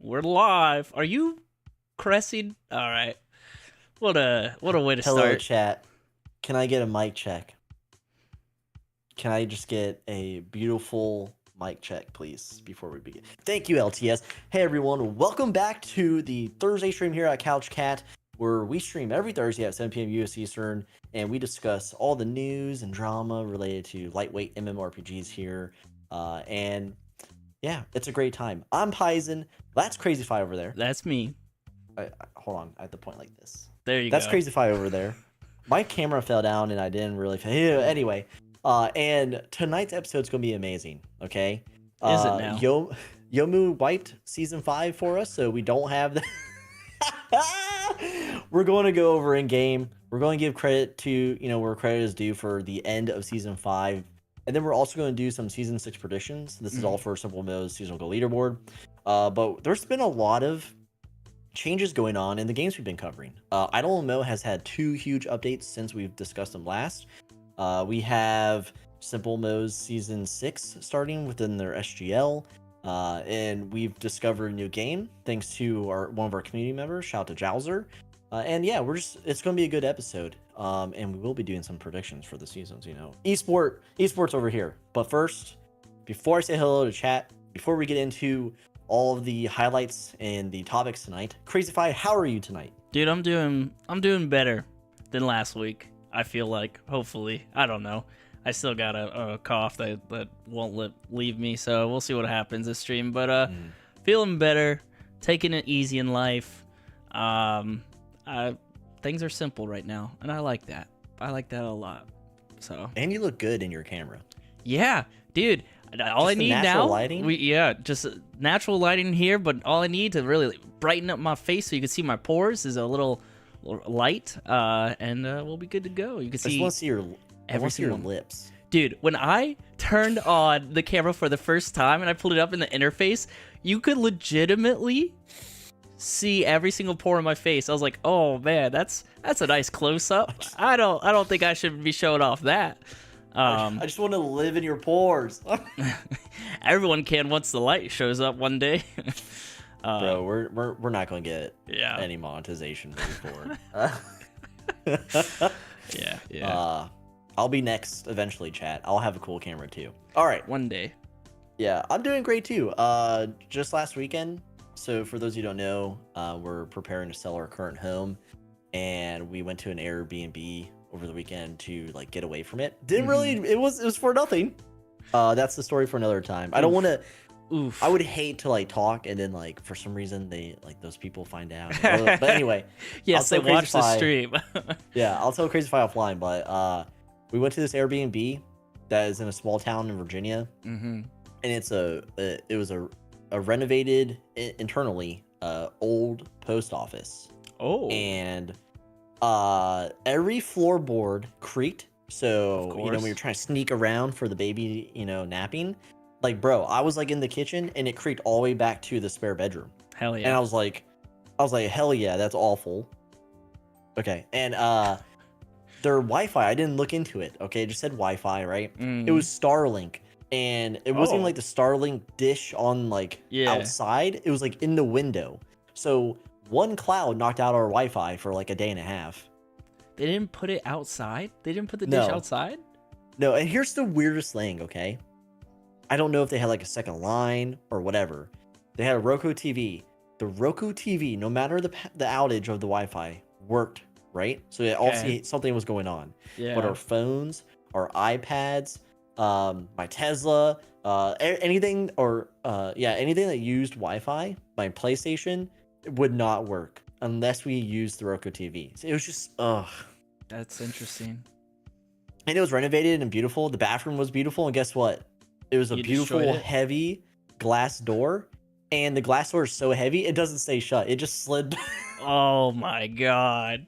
We're live. Are you cressing? All right. What a way to Hello, start. chat. Can I get a mic check? Can I just get a beautiful mic check, please, before we begin? Thank you, LTS. Hey, everyone. Welcome back to the Thursday stream here at Couch Cat, where we stream every Thursday at 7 p.m. US Eastern, and we discuss all the news and drama related to lightweight MMORPGs here. And yeah, it's a great time. I'm Paisen. That's CrazyFi over there. That's me. Hold on. I have to point like this. There you That's go. CrazyFi over there. My camera fell down and I didn't really. Anyway, and tonight's episode's gonna be amazing. Okay. Is it now? Yomu wiped season 5 for us, so we don't have the. We're going to go over in game. We're going to give credit to where credit is due for the end of season 5, and then we're also going to do some season 6 predictions. This is all for SimpleMMO's seasonal goal leaderboard. But there's been a lot of changes going on in the games we've been covering. IdleMMO has had 2 huge updates since we've discussed them last. We have SimpleMMO's season 6 starting within their SGL, and we've discovered a new game thanks to one of our community members. Shout out to Jowser. And yeah, it's going to be a good episode. And we will be doing some predictions for the seasons. Esports over here. But first, before I say hello to chat, before we get into all of the highlights and the topics tonight, CrazyFi, how are you tonight? Dude, I'm doing better than last week. I feel like, hopefully. I don't know. I still got a cough that won't leave me, so we'll see what happens this stream. But feeling better, taking it easy in life. Things are simple right now, and I like that. I like that a lot. So. And you look good in your camera. Yeah, dude. All I need now, lighting? Just natural lighting here. But all I need to really brighten up my face so you can see my pores is a little light, and we'll be good to go. You can see. I want to see your lips, dude. When I turned on the camera for the first time and I pulled it up in the interface, you could legitimately see every single pore in my face. I was like, oh man, that's a nice close up. I don't think I should be showing off that. I just want to live in your pores. Everyone can once the light shows up one day. Bro, we're not gonna get any monetization before. Yeah. I'll be next eventually, chat. I'll have a cool camera too. All right, one day. Yeah, I'm doing great too. Just last weekend. So for those of you who don't know, we're preparing to sell our current home, and we went to an Airbnb over the weekend to get away from it. Didn't really. It was for nothing. That's the story for another time. I don't want to. I would hate to talk and then for some reason they those people find out. But anyway, yes, they watch the stream. Yeah, I'll tell CrazyFi offline. But we went to this Airbnb that is in a small town in Virginia, and it was a renovated internally old post office. Oh, and every floorboard creaked. So when you're trying to sneak around for the baby, napping. Bro, I was in the kitchen and it creaked all the way back to the spare bedroom. Hell yeah. And I was like, hell yeah, that's awful. Okay. And their Wi-Fi, I didn't look into it. Okay, it just said Wi-Fi, right? It was Starlink. And it wasn't even the Starlink dish on outside. It was in the window. So one cloud knocked out our Wi-Fi for a day and a half. They didn't put it outside? They didn't put the dish outside? No, and here's the weirdest thing, okay? I don't know if they had a second line or whatever. They had a Roku TV. The Roku TV, no matter the outage of the Wi-Fi, worked, right? So something was going on. Yeah. But our phones, our iPads, my Tesla, anything that used Wi-Fi, my PlayStation, it would not work unless we used the Roku TV. So it was just That's interesting. And it was renovated and beautiful. The bathroom was beautiful, and guess what? It was a beautiful, heavy glass door, and the glass door is so heavy it doesn't stay shut. It just slid. Oh my god.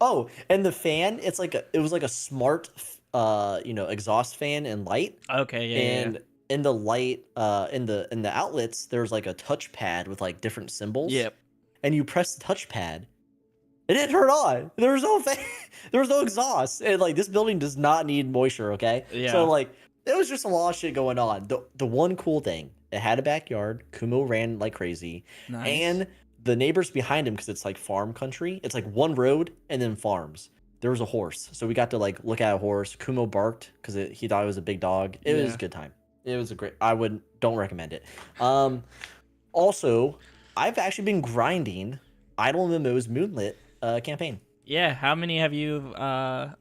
Oh, and the fan, it was a smart exhaust fan and light. Okay, yeah. And in the light, in the outlets, there's a touchpad with different symbols. Yep. And you press the touchpad, it didn't turn on. There was no fan, there was no exhaust. And this building does not need moisture, okay? Yeah. So there was just a lot of shit going on. The one cool thing, It had a backyard. Kumo ran like crazy. Nice. And the neighbors behind him, because it's like farm country, it's like one road and then farms. There was a horse. So we got to like look at a horse. Kumo barked because he thought it was a big dog. It was a good time. It was a great, don't recommend it. Also, I've actually been grinding IdleMMO's Moonlit campaign. Yeah, how many have you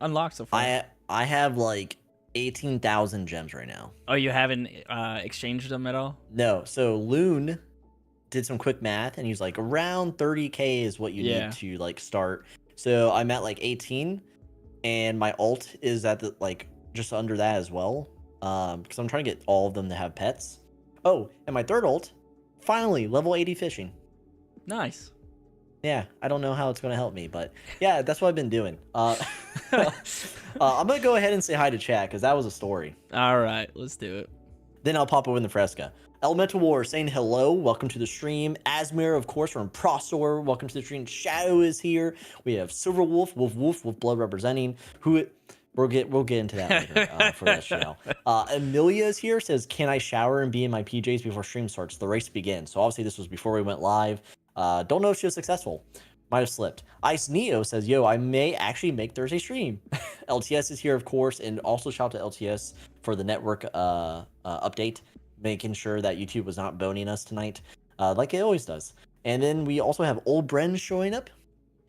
unlocked so far? I have like 18,000 gems right now. Oh, you haven't exchanged them at all? No. So Loon did some quick math and he's like around 30k is what you need to like start. So I'm at like 18 and my ult is at the like just under that as well. Because I'm trying to get all of them to have pets. Oh, and my third ult, finally level 80 fishing. Nice. Yeah, I don't know how it's gonna help me, but yeah, that's what I've been doing. I'm gonna go ahead and say hi to chat because that was a story. All right, let's do it. Then I'll pop over in the Fresca. Elemental War saying hello, welcome to the stream. Asmir, of course, from Prosor, welcome to the stream. Shadow is here. We have Silver Wolf, Wolf with blood representing. We'll get into that later for that show. Amelia is here, says, can I shower and be in my PJs before stream starts? The race begins. So obviously this was before we went live. Don't know if she was successful. Might have slipped. Ice Neo says, yo, I may actually make Thursday stream. LTS is here, of course, and also shout out to LTS for the network update, making sure that YouTube was not boning us tonight, like it always does. And then we also have Old Bren showing up,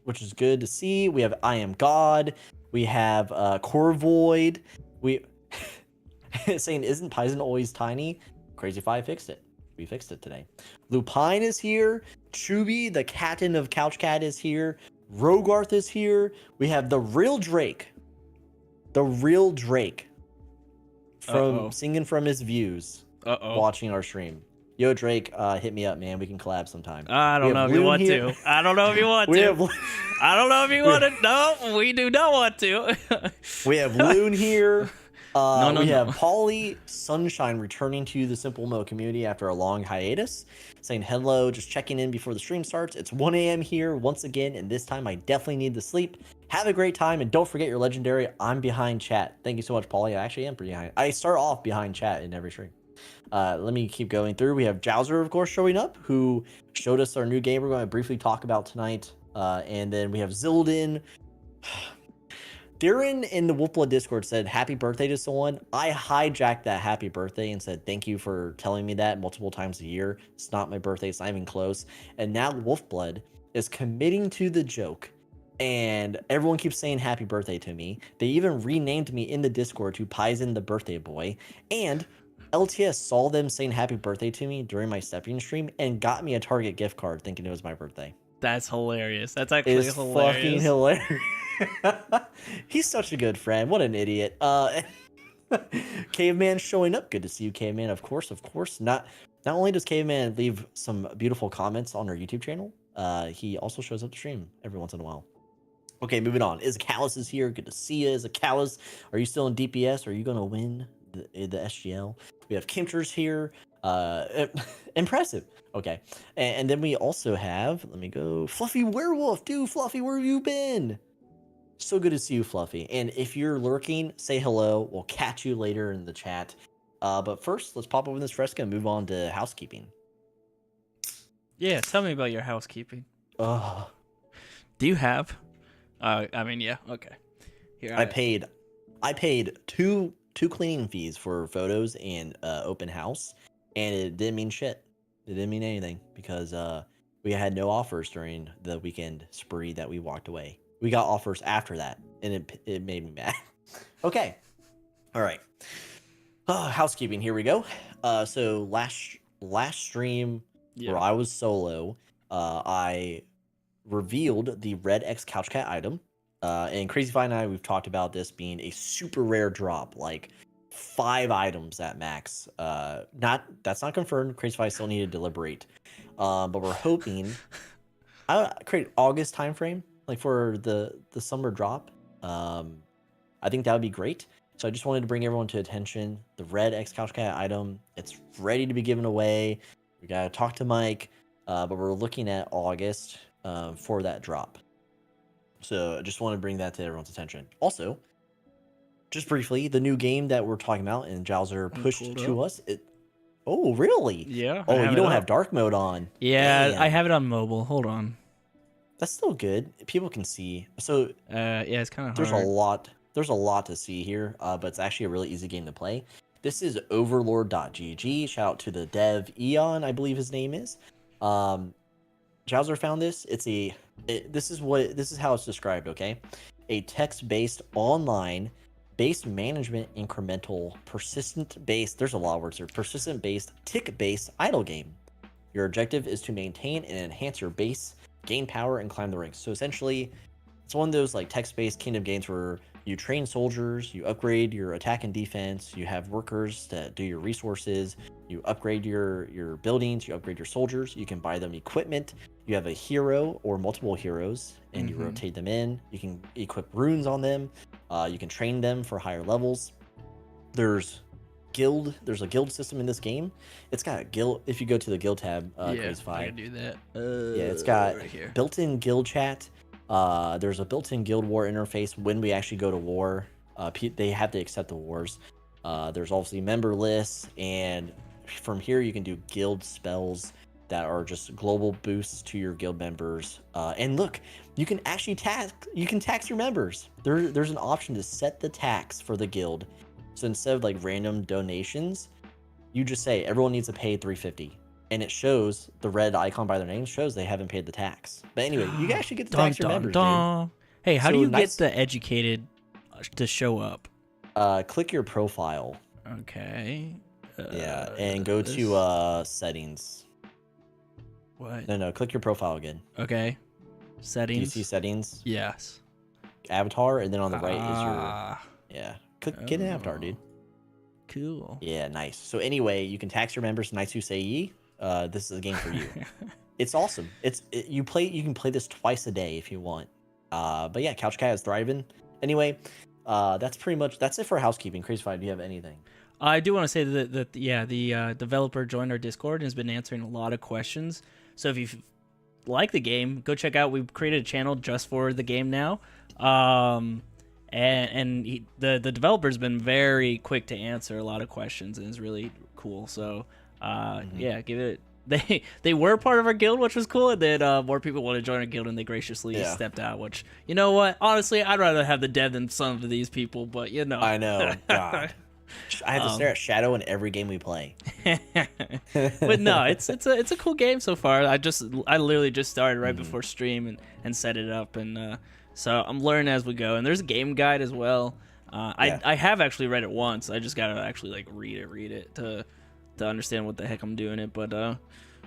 which is good to see. We have I Am God. We have Corvoid. We saying, isn't Paisen always tiny? CrazyFi fixed it. We fixed it today. Lupine is here. Chubby, the captain of Couch Cat, is here. Rogarth is here. We have the real Drake. The real Drake. From singing from his views. Watching our stream. Yo, Drake, hit me up, man. We can collab sometime. I don't know if you want to. I don't know if you want to. I don't know if you want to. No, we do not want to. We have Loon here. We have Polly Sunshine returning to the SimpleMMO community after a long hiatus, saying hello, just checking in before the stream starts. It's 1 a.m. here once again, and this time I definitely need the sleep. Have a great time, and don't forget your legendary. I'm behind chat. Thank you so much, Polly. I actually am behind. I start off behind chat in every stream. Let me keep going through. We have Jowser, of course, showing up, who showed us our new game we're going to briefly talk about tonight. And then we have Zildin. Darren in the Wolfblood Discord said, happy birthday to someone. I hijacked that happy birthday and said, thank you for telling me that multiple times a year. It's not my birthday. It's not even close. And now Wolfblood is committing to the joke. And everyone keeps saying happy birthday to me. They even renamed me in the Discord to Paisen the birthday boy. And LTS saw them saying happy birthday to me during my stepping stream and got me a Target gift card thinking it was my birthday. That's hilarious. That's actually hilarious. Fucking hilarious. He's such a good friend. What an idiot. Caveman showing up. Good to see you, Caveman. Of course. Not only does Caveman leave some beautiful comments on our YouTube channel, he also shows up to stream every once in a while. Okay, moving on. Callus is here. Good to see you, Callus. Are you still in DPS? Are you going to win the SGL? We have Kimchers here. Impressive. Okay. And then we also have, let me go, Fluffy Werewolf. Dude, Fluffy, where have you been? So good to see you, Fluffy. And if you're lurking, say hello. We'll catch you later in the chat. But first, let's pop over this fresco and move on to housekeeping. Yeah, tell me about your housekeeping. Do you have? Yeah, okay. Here, I paid two cleaning fees for photos and open house, and it didn't mean shit. It didn't mean anything because we had no offers during the weekend spree that we walked away. We got offers after that, and it made me mad. Okay, all right. Housekeeping. Here we go. So last stream where I was solo, I revealed the Red X Couch Cat item. And CrazyFi and I, we've talked about this being a super rare drop, like 5 items at max. That's not confirmed. CrazyFi still need to deliberate. But we're hoping I create August timeframe, like for the summer drop. I think that would be great. So I just wanted to bring everyone to attention. The Red X Couch Cat item, it's ready to be given away. We gotta talk to Mike, but we're looking at August for that drop. So I just want to bring that to everyone's attention. Also, just briefly, the new game that we're talking about and Jowser pushed to us, Oh, really? Yeah. Oh, you don't have dark mode on. Yeah, Damn. I have it on mobile. Hold on. That's still good. People can see. So Yeah, it's kind of there's hard. a lot. There's a lot to see here, but it's actually a really easy game to play. This is Overlord.gg. Shout out to the dev Eon, I believe his name is. Jowser found this. This is how it's described. Okay, a text-based online base management incremental persistent based. There's a lot of words here. Persistent based tick-based idle game. Your objective is to maintain and enhance your base, gain power, and climb the ranks. So essentially, it's one of those like text-based kingdom games where you train soldiers, you upgrade your attack and defense, you have workers that do your resources, you upgrade your buildings, you upgrade your soldiers, you can buy them equipment, you have a hero or multiple heroes, and you rotate them in, you can equip runes on them, you can train them for higher levels. There's a guild system in this game. It's got a guild. If you go to the guild tab, CrazyFi, I can do that. yeah, it's got right built-in guild chat. There's a built-in guild war interface when we actually go to war. They have to accept the wars. There's obviously member lists, and from here you can do guild spells that are just global boosts to your guild members. And look, you can actually tax your members. There's an option to set the tax for the guild. So instead of like random donations, you just say everyone needs to pay $350. And it shows the red icon by their name shows they haven't paid the tax. But anyway, you actually get to tax your members, dude. Hey, how do So you nice- get the educated to show up? Click your profile. Okay. Yeah, and go this- to settings. What? No, click your profile again. Okay. Do you Settings. see settings? Yes. Avatar, and then on the right is your Ah, yeah. Get an avatar, dude. cool. Yeah, nice. So anyway, you can tax your members. Nice to say ye. This is a game for you. It's awesome. You can play this twice a day if you want. But yeah, Couch Cat is thriving. Anyway, that's it for housekeeping. CrazyFi, do you have anything? I do want to say that the developer joined our Discord and has been answering a lot of questions. So if you like the game, go check out. We've created a channel just for the game now. The developer's been very quick to answer a lot of questions and is really cool. So yeah, give it. They were part of our guild, which was cool, and then more people want to join our guild, and they graciously stepped out. Which, you know what? Honestly, I'd rather have the dev than some of these people. But you know, I know. God, I have to stare at Shadow in every game we play. But no, it's a cool game so far. I literally just started right before stream and set it up, and so I'm learning as we go. And there's a game guide as well. I have actually read it once. I just gotta actually like read it to understand what the heck I'm doing it. But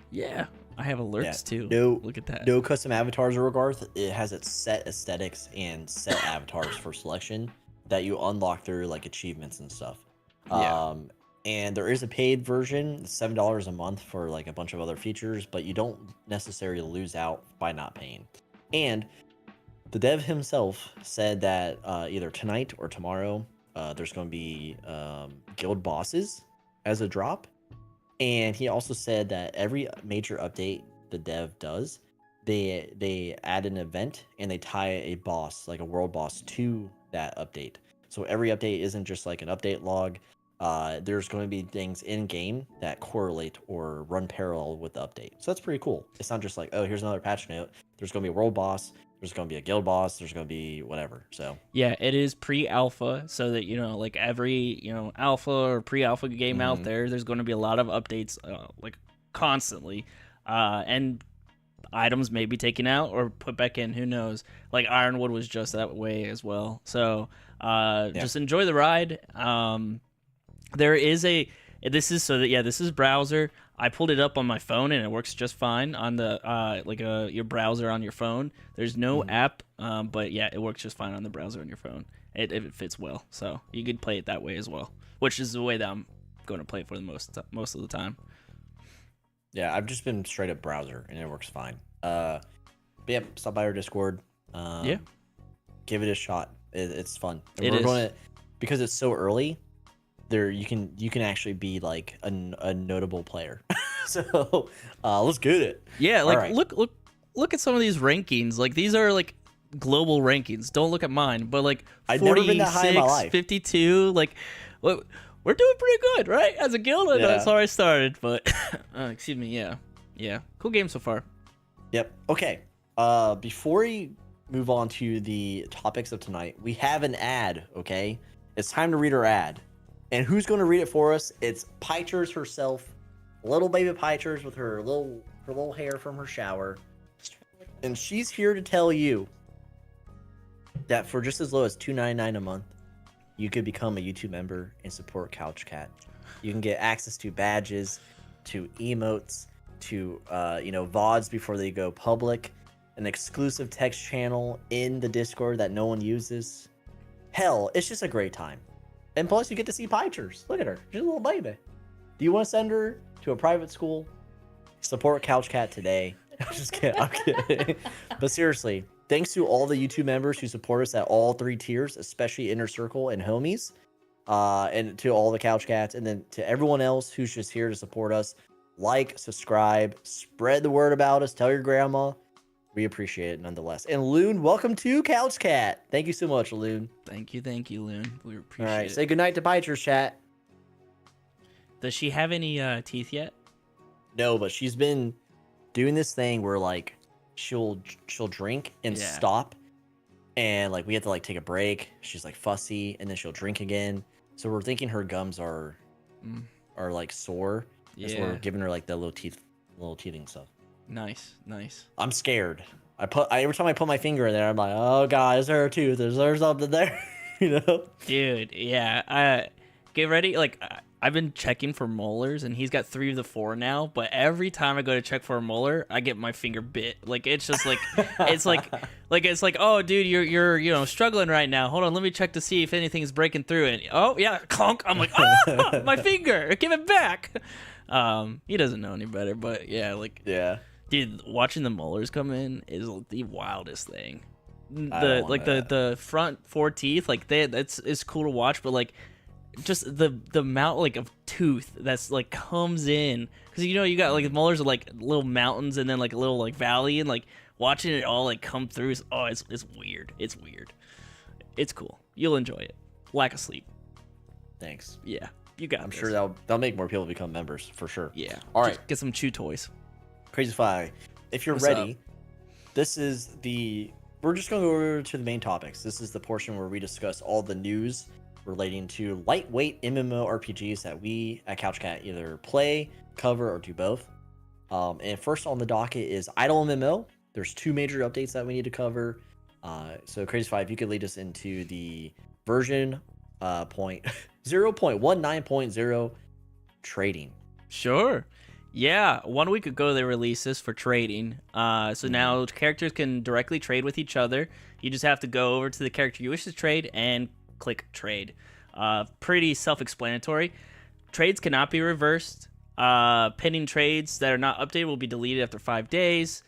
yeah, I have alerts too. No, look at that. No custom avatars or Regarth. It has its set aesthetics and set avatars for selection that you unlock through like achievements and stuff. And there is a paid version, $7 a month for like a bunch of other features, but you don't necessarily lose out by not paying. And the dev himself said that either tonight or tomorrow, there's going to be guild bosses as a drop. And he also said that every major update the dev does, they add an event and they tie a boss, like a world boss, to that update. So every update isn't just like an update log. There's going to be things in game that correlate or run parallel with the update. So that's pretty cool. It's not just like, oh, here's another patch note. There's going to be a world boss. There's going to be a guild boss. There's going to be whatever. So yeah, it is pre-alpha, so that like every alpha or pre-alpha game out there's going to be a lot of updates like constantly, and items may be taken out or put back in. Who knows? Like Ironwood was just that way as well. So just enjoy the ride. There is this is browser. I pulled it up on my phone and it works just fine on the your browser on your phone. There's no app, but yeah, it works just fine on the browser on your phone. It fits well, so you could play it that way as well, which is the way that I'm going to play it for the most of the time. Yeah, I've just been straight up browser and it works fine. But yeah, stop by our Discord. Give it a shot. It's fun. And we're going to, because it's so early. There you can actually be like a notable player. So let's get it. Yeah, like look at some of these rankings. Like these are like global rankings. Don't look at mine, but like 46, 52, like we're we're doing pretty good, right? As a guild, I know that's Yeah. how I started, but excuse me, yeah, cool game so far. Yep. Okay. Before we move on to the topics of tonight, we have an ad. Okay, it's time to read our ad, and who's going to read it for us? It's Pichers herself, little baby Pichers with her little hair from her shower, and she's here to tell you that for just as low as $2.99 a month, you could become a YouTube member and support Couch Cat. You can get access to badges, to emotes, to VODs before they go public, an exclusive text channel in the Discord that no one uses. Hell, it's just a great time. And plus, you get to see Pichers. Look at her. She's a little baby. Do you want to send her to a private school? Support Couch Cat today. I'm just kidding. I'm kidding. But seriously, thanks to all the YouTube members who support us at all 3 tiers, especially Inner Circle and Homies, and to all the Couch Cats, and then to everyone else who's just here to support us. Like, subscribe, spread the word about us, tell your grandma. We appreciate it nonetheless. And Loon, welcome to Couch Cat. Thank you so much, Loon. Thank you, Loon. We appreciate All right, it. say goodnight to Pichers, chat. Does she have any teeth yet? No, but she's been doing this thing where like she'll drink and Yeah. stop, and like we have to like take a break. She's like fussy, and then she'll drink again. So we're thinking her gums are like sore. Yeah. So we're giving her like the little teething stuff. Nice. I'm scared. Every time I put my finger in there, I'm like, oh god, is there a tooth? Is there something there? You know? Dude, yeah. Get ready. Like, I've been checking for molars, and he's got 3 of the 4 now. But every time I go to check for a molar, I get my finger bit. Like, it's just like, it's like, oh, dude, you're struggling right now. Hold on, let me check to see if anything's breaking through. And oh yeah, clunk. I'm like, ah, my finger. Give it back. He doesn't know any better, but yeah, like, yeah. Dude, watching the molars come in is the wildest thing. The front 4 teeth, like it's cool to watch, but like just the amount like of tooth that's like comes in, because you got like molars are like little mountains and then like a little like valley, and like watching it all like come through is it's weird. It's weird. It's cool. You'll enjoy it. Lack of sleep. Thanks. Yeah, you got. I'm sure that'll make more people become members for sure. Yeah. All right. Get some chew toys. CrazyFi, if you're ready, this is we're just going to go over to the main topics. This is the portion where we discuss all the news relating to lightweight MMORPGs that we at CouchCat either play, cover, or do both. And first on the docket is IdleMMO. There's 2 major updates that we need to cover. So CrazyFi, if you could lead us into the version 0.19.0 trading. Sure. Yeah, 1 week ago they released this for trading. So now characters can directly trade with each other. You just have to go over to the character you wish to trade and click trade. Pretty self-explanatory. Trades cannot be reversed. Pending trades that are not updated will be deleted after 5 days.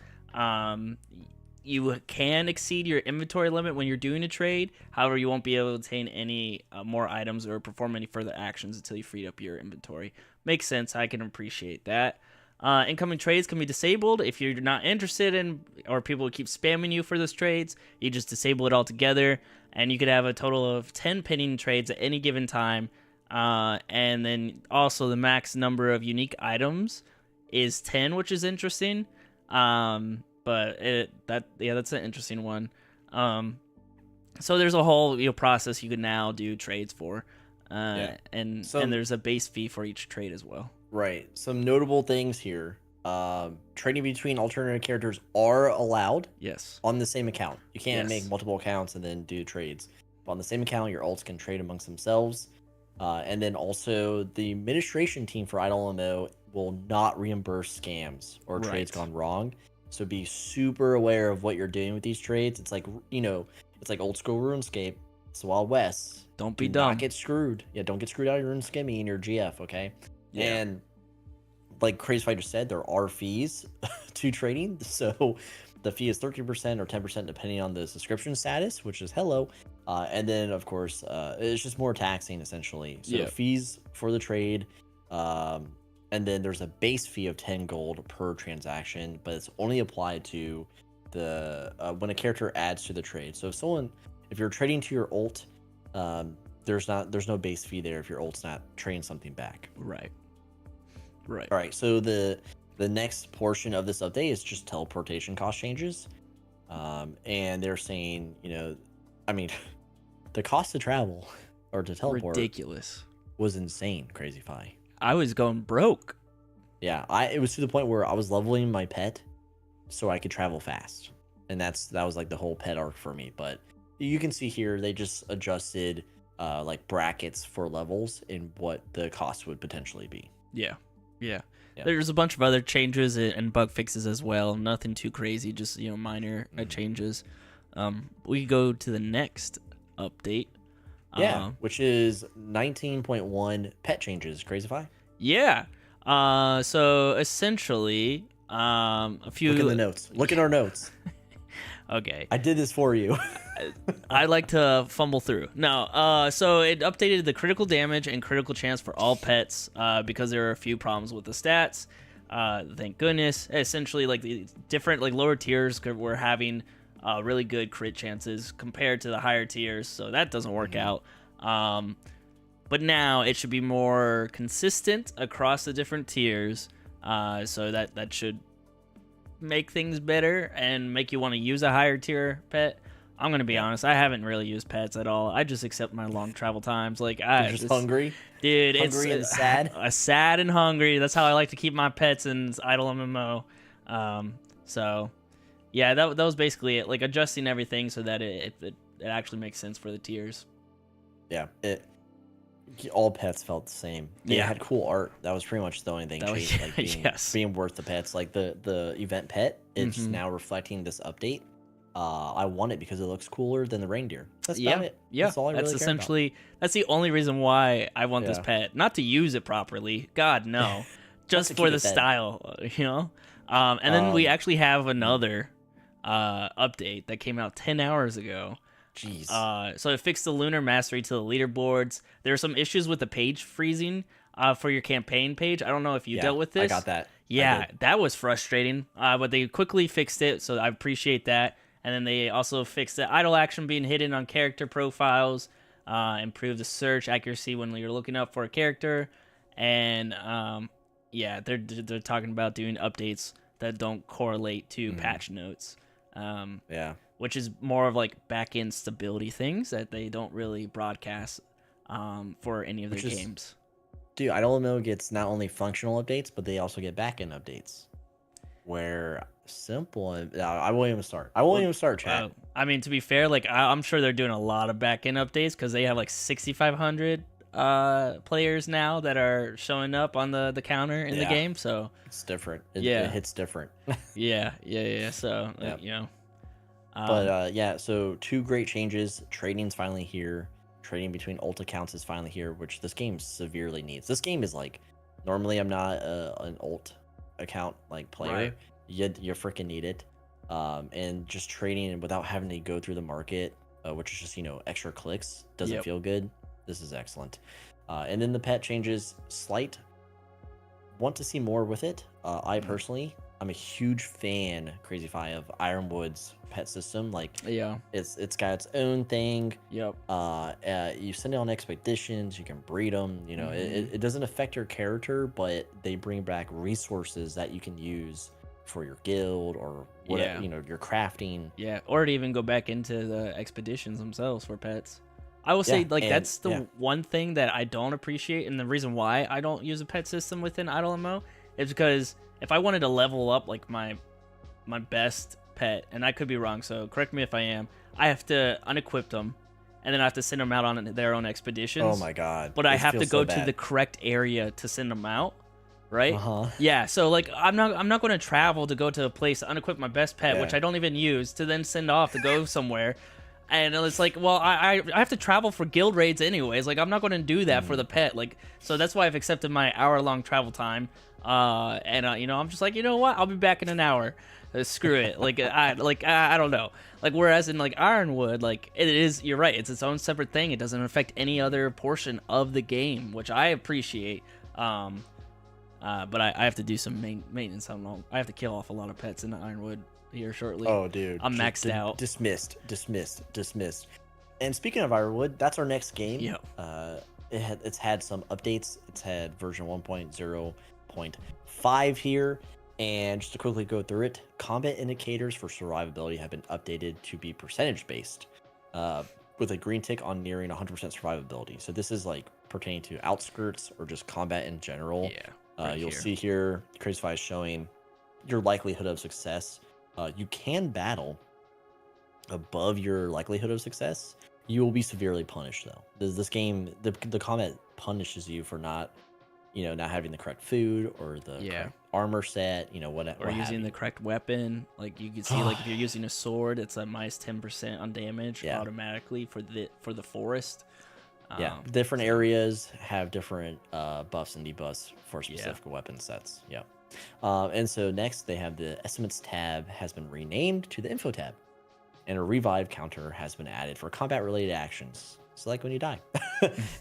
You can exceed your inventory limit when you're doing a trade. However, you won't be able to obtain any more items or perform any further actions until you freed up your inventory. Makes sense. I can appreciate that. Incoming trades can be disabled if you're not interested in, or people keep spamming you for those trades. You just disable it altogether, and you could have a total of 10 pending trades at any given time. And then also the max number of unique items is 10, which is interesting. But that's an interesting one. So there's a whole process you can now do trades for, and there's a base fee for each trade as well. Right. Some notable things here. Trading between alternative characters are allowed. Yes. On the same account. You can't make multiple accounts and then do trades. But on the same account, your alts can trade amongst themselves. And then also the administration team for IdleMMO will not reimburse scams or trades gone wrong. So be super aware of what you're doing with these trades. It's like, it's like old school RuneScape. It's the Wild West. Don't be dumb. Not get screwed. Yeah, don't get screwed out of your RuneSkimmy and your GF, okay? Yeah. And like CrazyFi just said, there are fees to trading. So the fee is 13% or 10% depending on the subscription status, which is hello. And then, of course, it's just more taxing, essentially. So fees for the trade. And then there's a base fee of 10 gold per transaction, but it's only applied to the when a character adds to the trade. So if you're trading to your ult, there's no base fee there if your ult's not training something back. Right. All right. So the next portion of this update is just teleportation cost changes, and they're saying, I mean, the cost to travel or to teleport Ridiculous. was insane. CrazyFi. I was going broke. Yeah, it was to the point where I was leveling my pet so I could travel fast, and that was like the whole pet arc for me. But you can see here they just adjusted like brackets for levels and what the cost would potentially be. Yeah. There's a bunch of other changes and bug fixes as well. Nothing too crazy, just minor changes. We go to the next update. Yeah, which is 19.1 pet changes. CrazyFi. Yeah. So essentially, a few. Look at the notes. Look at our notes. Okay. I did this for you. I like to fumble through. No, so it updated the critical damage and critical chance for all pets because there are a few problems with the stats. Thank goodness. Essentially, like the different lower tiers were having really good crit chances compared to the higher tiers, so that doesn't work out. But now it should be more consistent across the different tiers, so that should make things better and make you want to use a higher tier pet. I'm gonna be honest, I haven't really used pets at all. I just accept my long travel times. Like You're just hungry, dude. Hungry and sad. Sad and hungry. That's how I like to keep my pets in IdleMMO. So yeah, that was basically it. Like adjusting everything so that it actually makes sense for the tiers. Yeah, all pets felt the same. They Yeah. had cool art. That was pretty much the only thing changed, like being worth the pets. Like the event pet, it's now reflecting this update. I want it because it looks cooler than the reindeer. That's about it. Yeah, that's all I really essentially care that's the only reason why I want this pet. Not to use it properly. God no. Just for the style, And then we actually have another update that came out 10 hours ago. Jeez. So it fixed the lunar mastery to the leaderboards. There are some issues with the page freezing for your campaign page. I don't know if you dealt with this. I got that. Yeah, that was frustrating. But they quickly fixed it, so I appreciate that. And then they also fixed the idle action being hidden on character profiles, improved the search accuracy when you're looking up for a character, and they're talking about doing updates that don't correlate to patch notes. Which is more of like back-end stability things that they don't really broadcast for any of their games. Dude, IdleMMO gets not only functional updates, but they also get back-end updates. Where I won't even start. Chat. I mean, to be fair, like I'm sure they're doing a lot of back-end updates because they have like 6,500 players now that are showing up on the counter in the game. So it's different. It hits different. Yeah. So so 2 great changes. Trading's finally here. Trading between ult accounts is finally here, which this game severely needs. This game is like, normally I'm not an ult account like player. Right. You freaking need it. And just trading without having to go through the market, which is just extra clicks, doesn't feel good. This is excellent. And then the pet changes, slight. Want to see more with it. I personally, I'm a huge fan, CrazyFi, of Ironwood's pet system. Like, it's got its own thing. Yep. You send it on expeditions. You can breed them. It doesn't affect your character, but they bring back resources that you can use for your guild or whatever, your crafting. Yeah, or to even go back into the expeditions themselves for pets. I will say, that's the one thing that I don't appreciate, and the reason why I don't use a pet system within IdleMMO is because if I wanted to level up like my best pet, and I could be wrong, so correct me if I am, I have to unequip them, and then I have to send them out on their own expeditions. Oh my god! But I have to go to the correct area to send them out, right? Yeah. So like, I'm not going to travel to go to a place to unequip my best pet, which I don't even use, to then send off to go somewhere. And it's like, well, I have to travel for guild raids anyways. Like, I'm not going to do that for the pet. Like, so that's why I've accepted my hour-long travel time. I'm just like, you know what? I'll be back in an hour. Screw it. I don't know. Like, whereas in like Ironwood, like it is, you're right. It's its own separate thing. It doesn't affect any other portion of the game, which I appreciate. But I have to do some maintenance on all. I have to kill off a lot of pets in Ironwood here shortly. Oh, dude. I'm maxed out. Dismissed. And speaking of Ironwood, that's our next game. Yep. It's had some updates. It's had version 1.0.5 here. And just to quickly go through it, combat indicators for survivability have been updated to be percentage based, with a green tick on nearing 100% survivability. So this is like pertaining to outskirts or just combat in general. Yeah. You'll see here, CrazyFi is showing your likelihood of success. You can battle above your likelihood of success. You will be severely punished though. This game, the combat punishes you for not having the correct food or the correct armor set, or using the correct weapon. Like you can see, like if you're using a sword, it's a minus 10% on damage automatically for the forest. Different areas have different buffs and debuffs for specific weapon sets. And so next they have the estimates tab has been renamed to the info tab, and a revive counter has been added for combat related actions. So like when you die.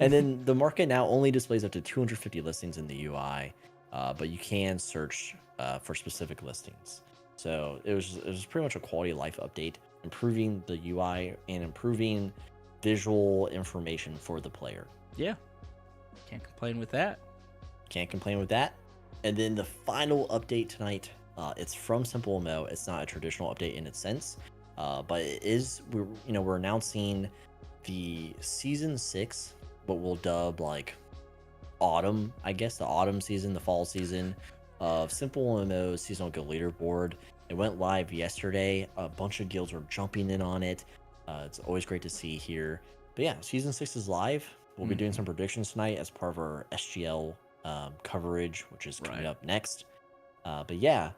And then the market now only displays up to 250 listings in the UI, but you can search for specific listings. So it was pretty much a quality of life update, improving the UI and improving visual information for the player. Yeah, can't complain with that. And then the final update tonight, it's from SimpleMMO. It's not a traditional update in its sense, but it is. We're announcing the season 6, what we'll dub like autumn, I guess, the autumn season, the fall season of SimpleMMO's seasonal guild leaderboard. It went live yesterday. A bunch of guilds were jumping in on it. It's always great to see here. But yeah, season 6 is live. We'll be doing some predictions tonight as part of our SGL coverage, which is coming up next. But yeah,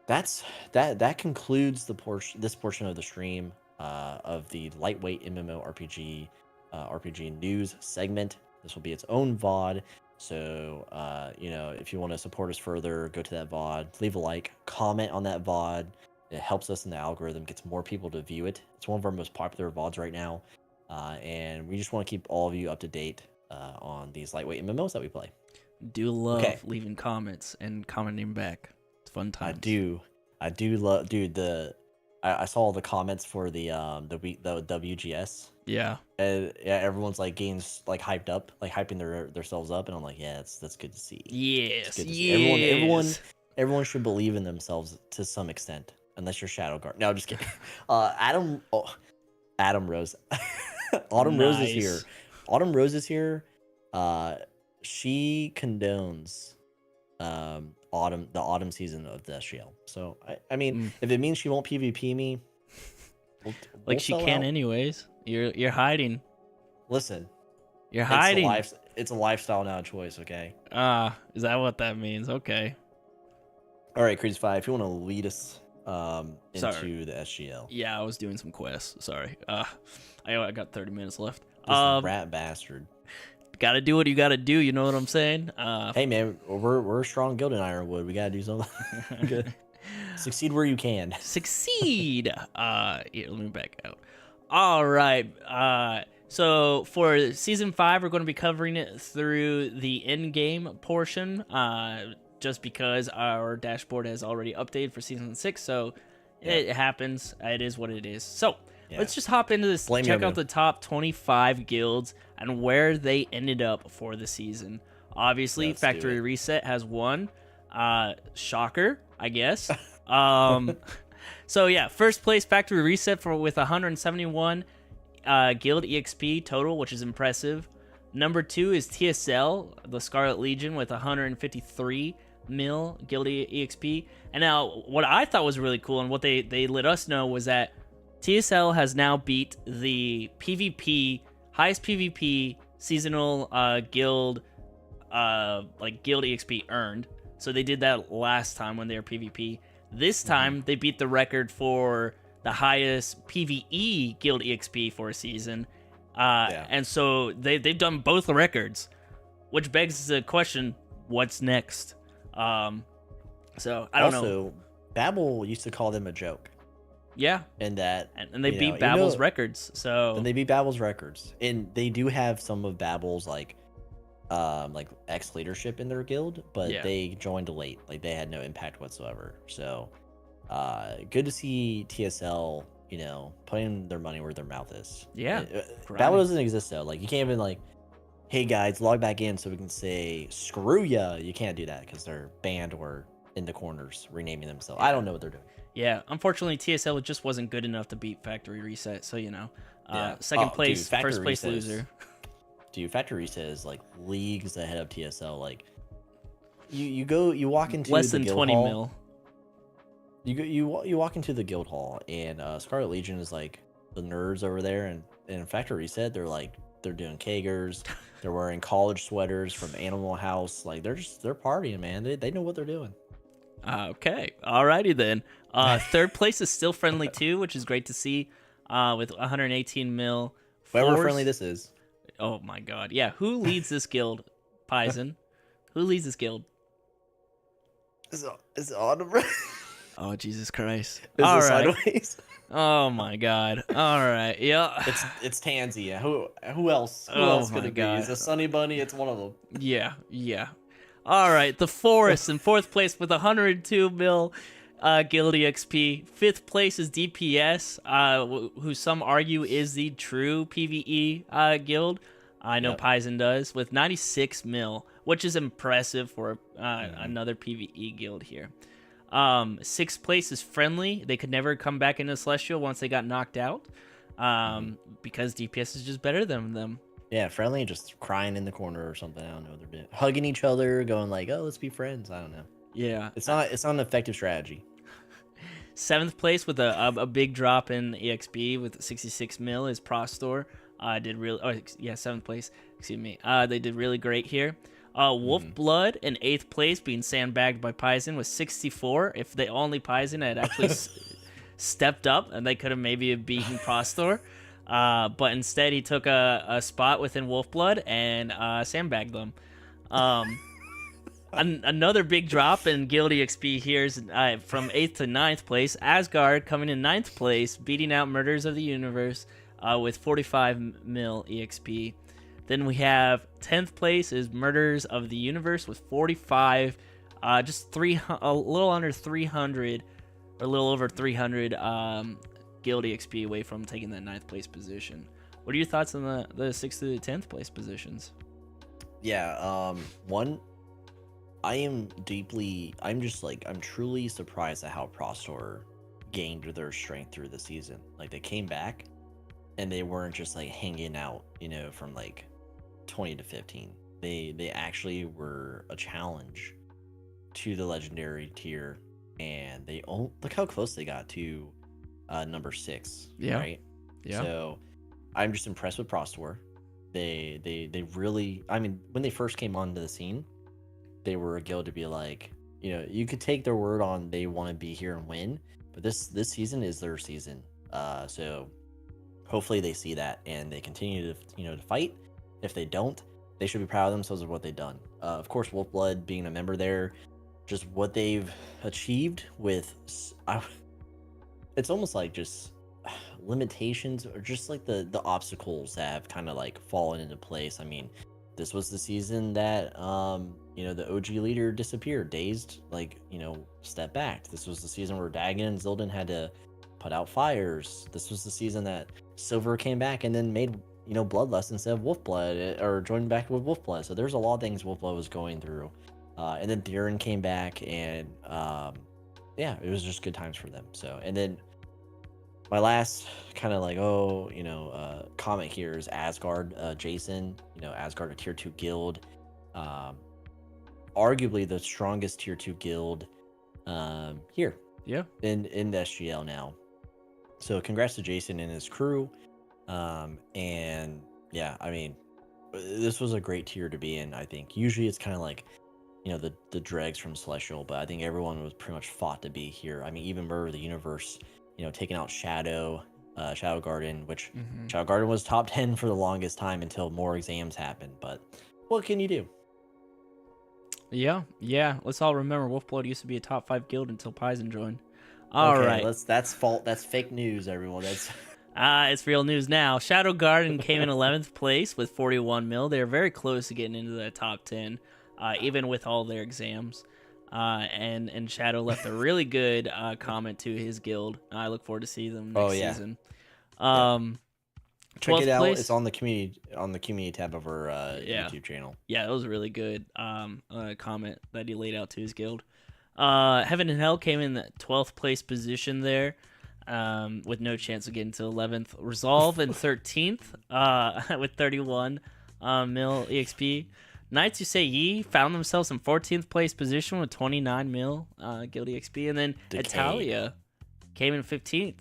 that concludes this portion of the stream of the lightweight MMORPG RPG news segment. This will be its own VOD. So if you want to support us further, go to that VOD, leave a like, comment on that VOD. It helps us in the algorithm, gets more people to view it. It's one of our most popular VODs right now. And we just want to keep all of you up to date on these lightweight MMOs that we play. Do love leaving comments and commenting back. It's fun times. I do love, dude. I saw all the comments for the WGS. Yeah. And everyone's like getting like hyped up, like hyping themselves up, and I'm like, yeah, that's good to see. Yes. Everyone should believe in themselves to some extent, unless you're Shadowguard. No, just kidding. Adam Rose. Rose is here. Autumn Rose is here. She condones the autumn season of the SGL. So I mean, if it means she won't PvP me, we'll she can anyways. You're hiding. Listen, you're hiding. It's a lifestyle, not a choice. Okay. Is that what that means? Okay. All right, CrazyFi, if you want to lead us into the SGL. Yeah, I was doing some quests. Sorry. I got 30 minutes left. This rat bastard. Gotta do what you gotta do. You know what I'm saying? Hey man, we're a strong guild in Ironwood. We gotta do something. Good. Succeed where you can. Succeed. Let me back out. All right. So for season 5, we're going to be covering it through the in-game portion. Just because our dashboard has already updated for season 6, so it happens. It is what it is. So let's just hop into this. Check out the top 25 guilds and where they ended up for the season. Obviously, Factory Reset has won. Shocker, I guess. So yeah, first place Factory Reset with 171 guild EXP total, which is impressive. Number 2 is TSL, the Scarlet Legion, with 153 mil guild EXP. And now, what I thought was really cool, and what they let us know, was that TSL has now beat the highest PvP seasonal guild guild EXP earned. So they did that last time when they were PvP. This time they beat the record for the highest PvE guild EXP for a season. And so they've done both the records, which begs the question, what's next? So I don't know. Also, Babel used to call them a joke. Yeah. And that and they beat Babel's records. So and they beat Babel's records. And they do have some of Babel's ex leadership in their guild, but they joined late. Like they had no impact whatsoever. So good to see TSL putting their money where their mouth is. Yeah, Battle doesn't exist though. Like you can't even like, hey guys, log back in so we can say screw ya. You can't do that because they're banned or in the corners renaming themselves. I don't know what they're doing. Yeah, unfortunately, TSL just wasn't good enough to beat Factory Reset. So second place, dude, first place loser. Dude, Factory Reset is like leagues ahead of TSL. Like you walk into less the than guild 20 hall, mil. You walk into the guild hall and Scarlet Legion is like the nerds over there, and in Factory Reset they're doing kegers, they're wearing college sweaters from Animal House, like they're partying, man. They know what they're doing. Okay, alrighty then. Third place is still friendly too, which is great to see. With 118 mil. Whoever friendly this is. Oh my god, yeah. Who leads this guild, Paisen? Who leads this guild? Is it Autumn? Oh Jesus Christ! Is All it right. Sideways? Oh my god. All right. Yeah. It's Tansy. Yeah. Who else? Who Oh else could my it God. be? Is it Sunny Bunny? It's one of them. Yeah. All right. The Forest in fourth place with 102 mil guild EXP. Fifth place is DPS, who some argue is the true PvE guild. I know Yep. Paisen does, with 96 mil, which is impressive for another PvE guild here. Sixth place is Friendly. They could never come back into Celestial once they got knocked out, because DPS is just better than them. Yeah, Friendly just crying in the corner or something. I don't know what they're doing. Hugging each other, going like, "Oh, let's be friends." I don't know. Yeah, It's not an effective strategy. Seventh place with a big drop in EXP with 66 mil is Prostor. Seventh place. Excuse me. They did really great here. Wolf Blood in eighth place, being sandbagged by Paisen with 64. If they only Paisen had actually stepped up, and they could have maybe beaten Prostor. But instead, he took a spot within Wolf Blood and sandbagged them. Another big drop in guild EXP here is from 8th to 9th place. Asgard coming in 9th place, beating out Murders of the Universe with 45 mil EXP. Then we have 10th place is Murders of the Universe with 45, a little under 300, or a little over 300 guild EXP away from taking that 9th place position. What are your thoughts on the 6th to the 10th place positions? Yeah, I'm truly surprised at how Prostor gained their strength through the season. Like they came back and they weren't just like hanging out, from like 20 to 15. They actually were a challenge to the legendary tier, and look how close they got to number 6. Yeah. Right? Yeah. So I'm just impressed with Prostor. They really, I mean, when they first came onto the scene, they were a guild to be like, you could take their word on they want to be here and win, but this season is their season. So hopefully they see that and they continue to fight. If they don't, they should be proud of themselves of what they've done. Of course, Wolfblood being a member there, just what they've achieved with, it's almost like just limitations, or just like the obstacles that have kind of like fallen into place. I mean, this was the season that the OG leader disappeared, dazed, step back. This was the season where Dagon and Zildan had to put out fires. This was the season that Silver came back and then made Bloodlust instead of Wolfblood, or joined back with Wolfblood. So there's a lot of things Wolfblood was going through, and then Theron came back, and it was just good times for them. So, and then my last kind of comment here is Asgard. Jason, Asgard, a tier 2 guild, arguably the strongest tier 2 guild here. Yeah. In the SGL now. So congrats to Jason and his crew. And yeah, I mean, this was a great tier to be in. I think usually it's kind of like, the dregs from Celestial, but I think everyone was pretty much fought to be here. I mean, even Murder of the Universe, taking out Shadow Garden, which Shadow Garden was top 10 for the longest time until more exams happened. But what can you do? Yeah. Let's all remember Wolfblood used to be a top 5 guild until Paisen joined. All right. That's fake news, everyone. That's it's real news now. Shadow Garden came in 11th place with 41 mil. They're very close to getting into the top 10, even with all their exams. And Shadow left a really good comment to his guild. I look forward to seeing them Oh, next yeah. season. Check 12th it out. place. It's on the community tab of our Yeah. YouTube channel. Yeah, it was a really good comment that he laid out to his guild. Heaven and Hell came in the 12th place position there, with no chance of getting to 11th. Resolve in 13th with 31 mil EXP. Knights Who Say Ye found themselves in 14th place position with 29 mil guild EXP. And then Decay. Italia came in 15th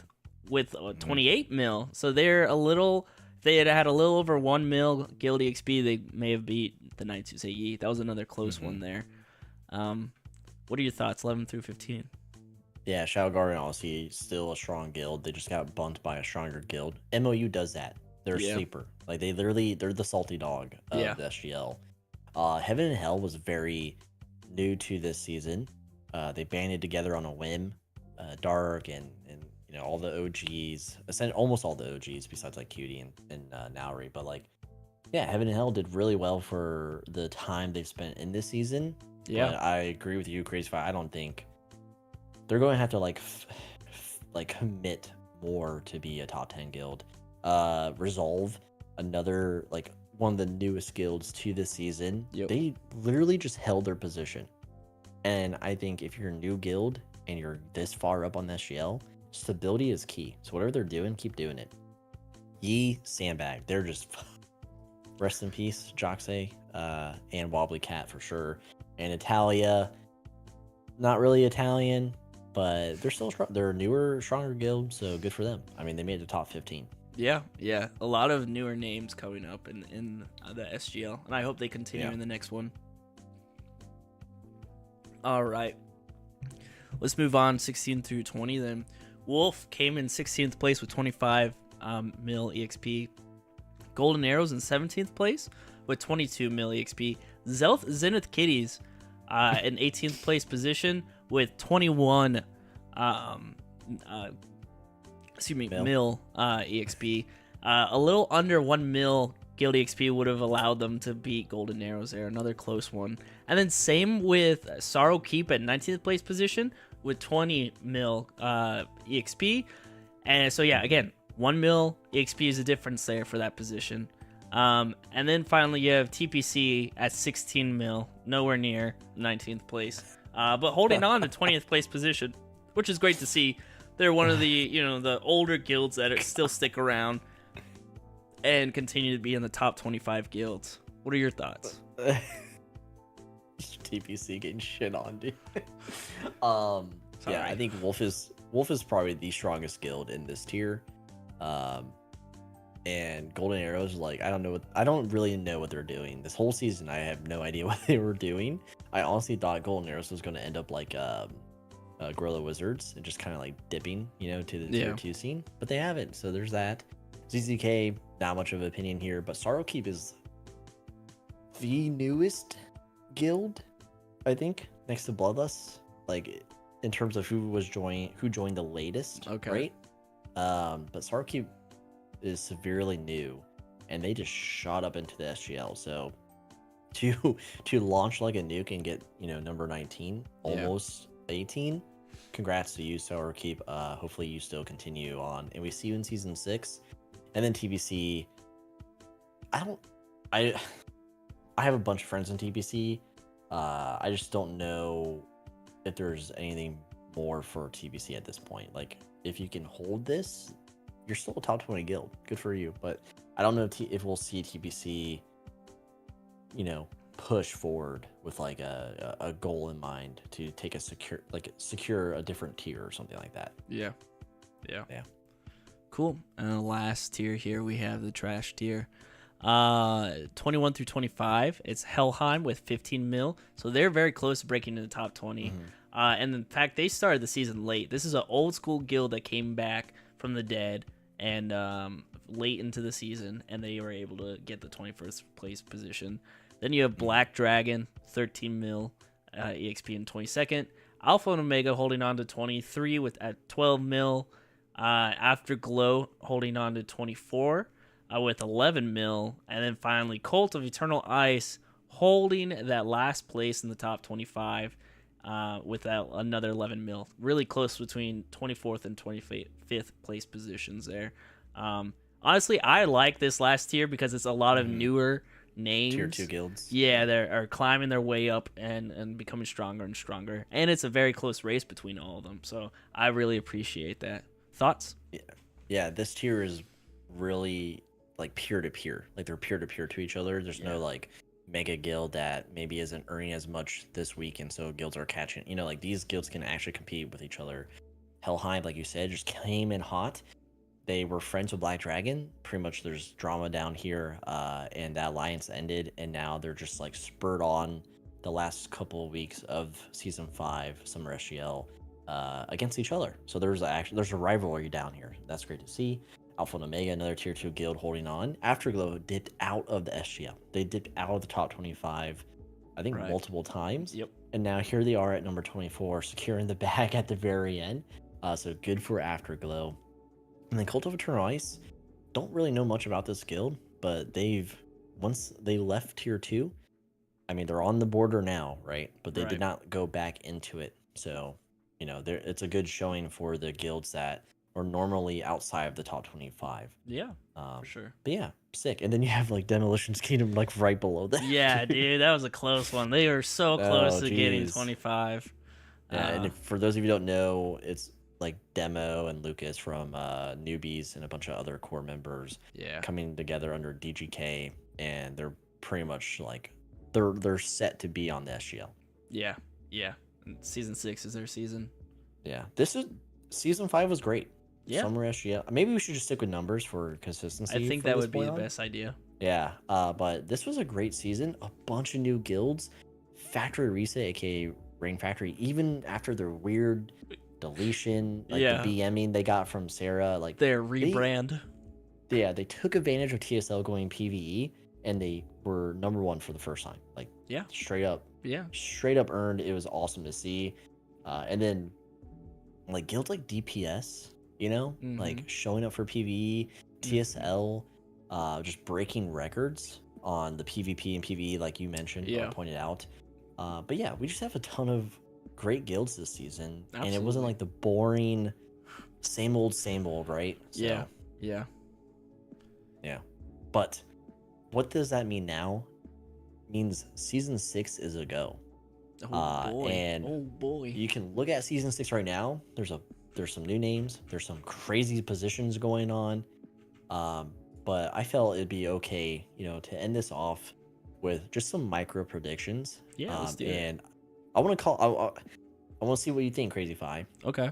with 28 mil. So they're a little... If they had a little over 1 mil guild EXP, they may have beat the Knights Who Say Ye. That was another close one there. What are your thoughts, 11 through 15? Yeah, Shadow Guardian obviously still a strong guild. They just got bumped by a stronger guild. MOU does that. They're a sleeper. Like they're the salty dog of the SGL. Heaven and Hell was very new to this season. They banded together on a whim. Dark and all the OGs, almost all the OGs besides like Cutie and Nauri. But like, yeah, Heaven and Hell did really well for the time they've spent in this season. Yeah, but I agree with you, CrazyFi. I don't think they're going to have to like commit more to be a top 10 guild. Resolve, another like one of the newest guilds to this season. They literally just held their position, and I think if you're a new guild and you're this far up on the SGL, stability is key. So whatever they're doing, keep doing it. Yi, Sandbag, they're just rest in peace, Joxay, and Wobbly Cat for sure. And Italia, not really Italian, but they're still strong. They're a newer, stronger guild, so good for them. I mean, they made the top 15. Yeah, a lot of newer names coming up in the SGL, and I hope they continue in the next one. All right, let's move on 16 through 20 then. Wolf came in 16th place with 25 mil EXP. Golden Arrows in 17th place with 22 mil EXP. Zenith Kitties in 18th place position with 21 mil EXP. A little under 1 mil guild EXP would have allowed them to beat Golden Arrows there. Another close one. And then same with Sorrow Keep at 19th place position with 20 mil EXP. And so yeah, again, 1 mil EXP is a difference there for that position. And then finally you have TPC at 16 mil, nowhere near 19th place, but holding on to 20th place position, which is great to see. They're one of the the older guilds that still stick around and continue to be in the top 25 guilds. What are your thoughts? TPC getting shit on, dude. Yeah, I think Wolf is probably the strongest guild in this tier. And Golden Arrows, like, I don't really know what they're doing. This whole season, I have no idea what they were doing. I honestly thought Golden Arrows was going to end up like Gorilla Wizards and just kind of like dipping, to the tier 2 scene, but they haven't. So there's that. ZZK, not much of an opinion here, but Sorrowkeep is the newest guild, I think, next to Bloodlust, like in terms of who joined the latest. Okay. Right? But Sorrowkeep is severely new, and they just shot up into the SGL. So to launch like a nuke and get number 19, almost 18, congrats to you, Sorrowkeep. Hopefully you still continue on, and we see you in season 6. And then TBC, I have a bunch of friends in TBC. I just don't know if there's anything more for TBC at this point. Like, if you can hold this, you're still a top 20 guild. Good for you. But I don't know if we'll see TBC, push forward with like a goal in mind to take secure a different tier or something like that. Yeah. Cool. And the last tier here, we have the trash tier. 21 through 25, it's Helheim with 15 mil. So they're very close to breaking into the top 20. And in fact, they started the season late. This is an old school guild that came back from the dead and late into the season, and they were able to get the 21st place position. Then you have Black Dragon, 13 mil EXP in 22nd. Alpha and Omega holding on to 23 at 12 mil. Afterglow holding on to 24 with 11 mil. And then finally Cult of Eternal Ice holding that last place in the top 25 with that another 11 mil. Really close between 24th and 25th place positions there. Honestly, I like this last tier because it's a lot of newer names. Tier 2 guilds. Yeah, they are climbing their way up and becoming stronger and stronger. And it's a very close race between all of them. So I really appreciate that. Thoughts? Yeah, this tier is really like peer to peer. Like they're peer to peer to each other. There's no like mega guild that maybe isn't earning as much this week, and so guilds are catching. You know, like these guilds can actually compete with each other. Hellheim, like you said, just came in hot. They were friends with Black Dragon. Pretty much there's drama down here, and that alliance ended, and now they're just like spurred on the last couple of weeks of Season 5, Summer SGL, against each other. So there's a rivalry down here. That's great to see. Alpha and Omega, another tier 2 guild holding on. Afterglow dipped out of the SGL. They dipped out of the top 25, I think multiple times. Yep. And now here they are at number 24, securing the bag at the very end. So good for Afterglow. And then Cult of Eternal Ice, don't really know much about this guild, but once they left tier 2, I mean, they're on the border now, right? But they did not go back into it. So, you know, it's a good showing for the guilds that are normally outside of the top 25. Yeah, for sure. But yeah, sick. And then you have like Demolition's Kingdom like right below that. Yeah, dude, that was a close one. They were so close to getting 25. Yeah, and for those of you who don't know, it's like Demo and Lucas from Newbies and a bunch of other core members coming together under DGK, and they're pretty much like they're set to be on the SGL. Yeah. And season 6 is their season. Yeah, season 5 was great. Yeah. Summer SGL. Maybe we should just stick with numbers for consistency. I think that would be the best idea. Yeah, but this was a great season. A bunch of new guilds. Factory Reset, aka Ring Factory, even after their weird deletion, like the BMing they got from Sarah, like their rebrand. They took advantage of TSL going PvE, and they were number 1 for the first time. Like straight up earned. It was awesome to see. And then like guilds like DPS, you know, like showing up for PvE, TSL, just breaking records on the PvP and PvE, like you mentioned, pointed out. But yeah, we just have a ton of great guilds this season. Absolutely. And it wasn't like the boring same old, right? So, yeah. But what does that mean now? It means season 6 is a go. Oh boy. You can look at season 6 right now. There's some new names. There's some crazy positions going on. But I felt it'd be okay, you know, to end this off with just some micro predictions. Yeah, let's do and I want to see what you think, CrazyFi. Okay.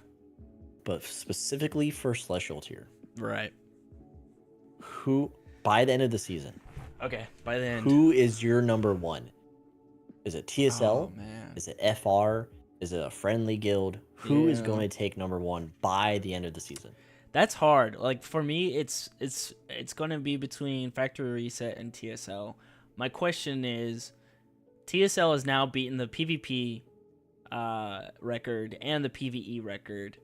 But specifically for Celestial tier. Right. Who, by the end of the season. Okay, by the end. Who is your number 1? Is it TSL? Oh, man. Is it FR? Is it a friendly guild? Who is going to take number 1 by the end of the season? That's hard. Like for me, it's going to be between Factory Reset and TSL. My question is, TSL has now beaten the PvP record and the PvE record.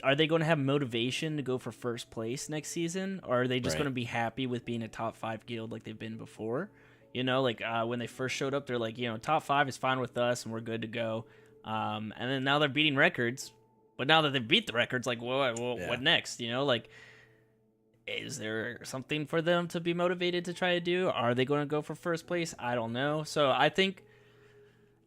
Are they going to have motivation to go for first place next season, or are they just going to be happy with being a top 5 guild like they've been before? You know, like when they first showed up, they're like, you know, top 5 is fine with us and we're good to go. And then now they're beating records, but now that they've beat the records, like, what next? You know, like, is there something for them to be motivated to try to do? Are they going to go for first place? I don't know. So I think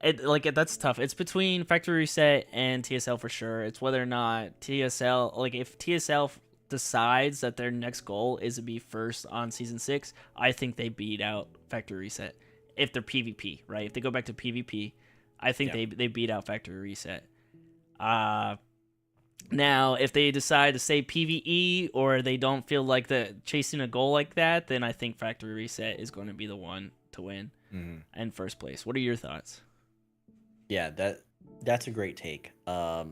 that's tough. It's between Factory Reset and TSL for sure. It's whether or not TSL, like if TSL decides that their next goal is to be first on season 6, I think they beat out Factory Reset. If they're PvP, right? If they go back to PvP, I think they beat out Factory Reset. Now, if they decide to say PvE or they don't feel like chasing a goal like that, then I think Factory Reset is going to be the one to win in first place. What are your thoughts? Yeah, that's a great take. I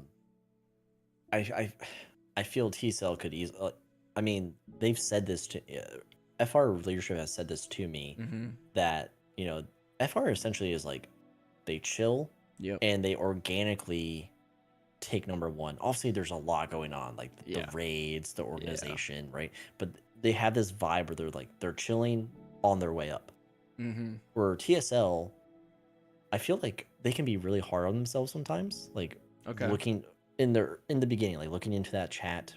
feel TSL could easily. I mean, they've said this to FR leadership has said this to me that, you know, FR essentially is like they chill and they organically take number 1. Obviously, there's a lot going on, like the raids, the organization, right? But they have this vibe where they're chilling on their way up. Where TSL, I feel like they can be really hard on themselves sometimes. Like Okay. looking in the beginning, like looking into that chat